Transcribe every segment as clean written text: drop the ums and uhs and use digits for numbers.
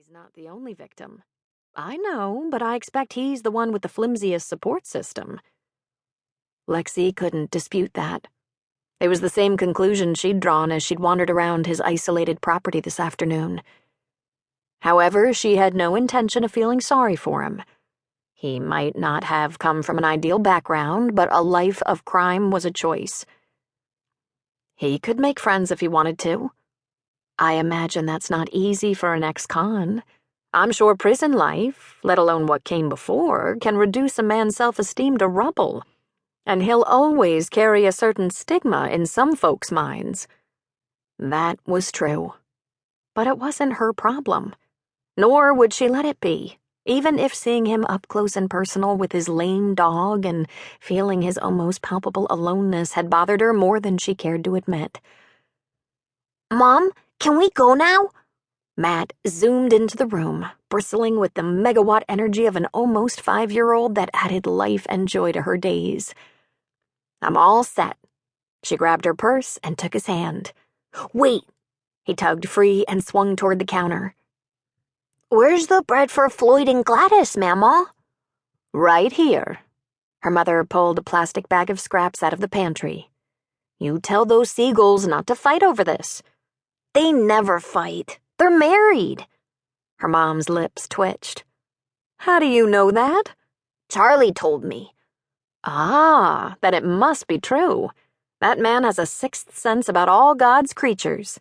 He's not the only victim. I know, but I expect he's the one with the flimsiest support system. Lexie couldn't dispute that. It was the same conclusion she'd drawn as she'd wandered around his isolated property this afternoon. However, she had no intention of feeling sorry for him. He might not have come from an ideal background, but a life of crime was a choice. He could make friends if he wanted to. I imagine that's not easy for an ex-con. I'm sure prison life, let alone what came before, can reduce a man's self-esteem to rubble, and he'll always carry a certain stigma in some folks' minds. That was true. But it wasn't her problem, nor would she let it be, even if seeing him up close and personal with his lame dog and feeling his almost palpable aloneness had bothered her more than she cared to admit. Mom, can we go now? Matt zoomed into the room, bristling with the megawatt energy of an almost 5-year-old that added life and joy to her days. I'm all set. She grabbed her purse and took his hand. Wait. He tugged free and swung toward the counter. Where's the bread for Floyd and Gladys, Mama? Right here. Her mother pulled a plastic bag of scraps out of the pantry. You tell those seagulls not to fight over this. They never fight. They're married. Her mom's lips twitched. How do you know that? Charlie told me. Ah, then it must be true. That man has a sixth sense about all God's creatures.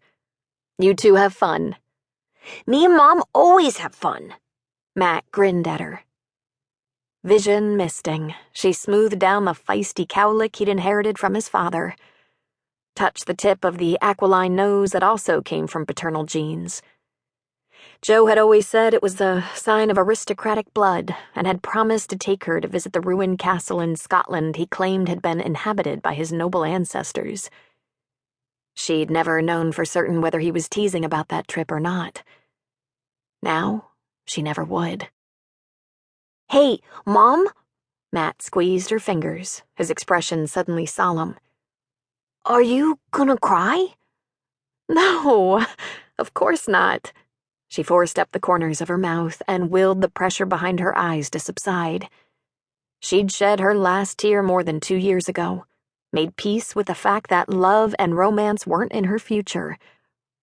You two have fun. Me and Mom always have fun. Matt grinned at her. Vision misting, she smoothed down the feisty cowlick he'd inherited from his father. Touched the tip of the aquiline nose that also came from paternal genes. Joe had always said it was the sign of aristocratic blood and had promised to take her to visit the ruined castle in Scotland he claimed had been inhabited by his noble ancestors. She'd never known for certain whether he was teasing about that trip or not. Now, she never would. Hey, Mom? Matt squeezed her fingers, his expression suddenly solemn. Are you gonna cry? No, of course not. She forced up the corners of her mouth and willed the pressure behind her eyes to subside. She'd shed her last tear more than 2 years ago, made peace with the fact that love and romance weren't in her future,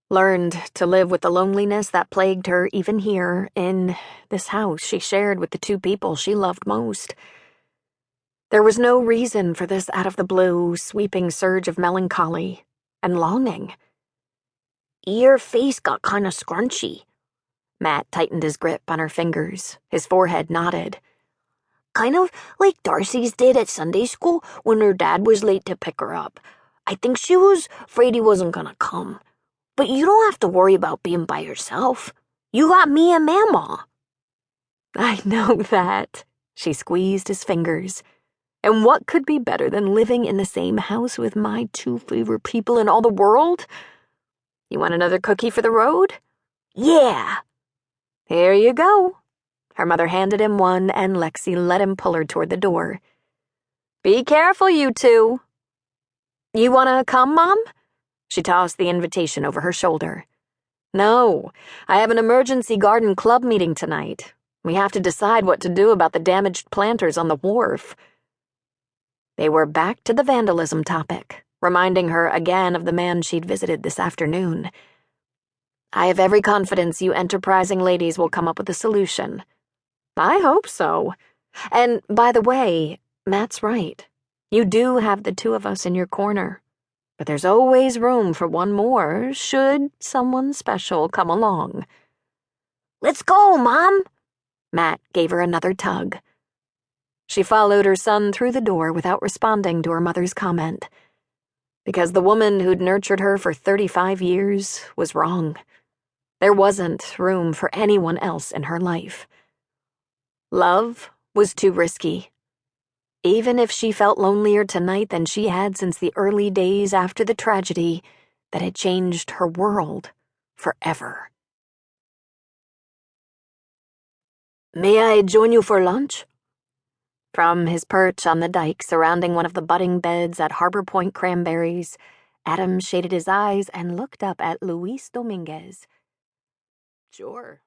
learned to live with the loneliness that plagued her even here in this house she shared with the 2 people she loved most. There was no reason for this out-of-the-blue, sweeping surge of melancholy and longing. Your face got kinda scrunchy. Matt tightened his grip on her fingers, his forehead knotted. Kind of like Darcy's did at Sunday school when her dad was late to pick her up. I think she was afraid he wasn't gonna come. But you don't have to worry about being by yourself. You got me and Mama. I know that. She squeezed his fingers. And what could be better than living in the same house with my 2 favorite people in all the world? You want another cookie for the road? Yeah. Here you go. Her mother handed him one, and Lexie let him pull her toward the door. Be careful, you 2. You wanna come, Mom? She tossed the invitation over her shoulder. No, I have an emergency garden club meeting tonight. We have to decide what to do about the damaged planters on the wharf. They were back to the vandalism topic, reminding her again of the man she'd visited this afternoon. I have every confidence you enterprising ladies will come up with a solution. I hope so. And, by the way, Matt's right. You do have the 2 of us in your corner. But there's always room for one more, should someone special come along. Let's go, Mom! Matt gave her another tug. She followed her son through the door without responding to her mother's comment. Because the woman who'd nurtured her for 35 years was wrong. There wasn't room for anyone else in her life. Love was too risky. Even if she felt lonelier tonight than she had since the early days after the tragedy that had changed her world forever. May I join you for lunch? From his perch on the dike surrounding one of the budding beds at Harbor Point Cranberries, Adam shaded his eyes and looked up at Luis Dominguez. Sure.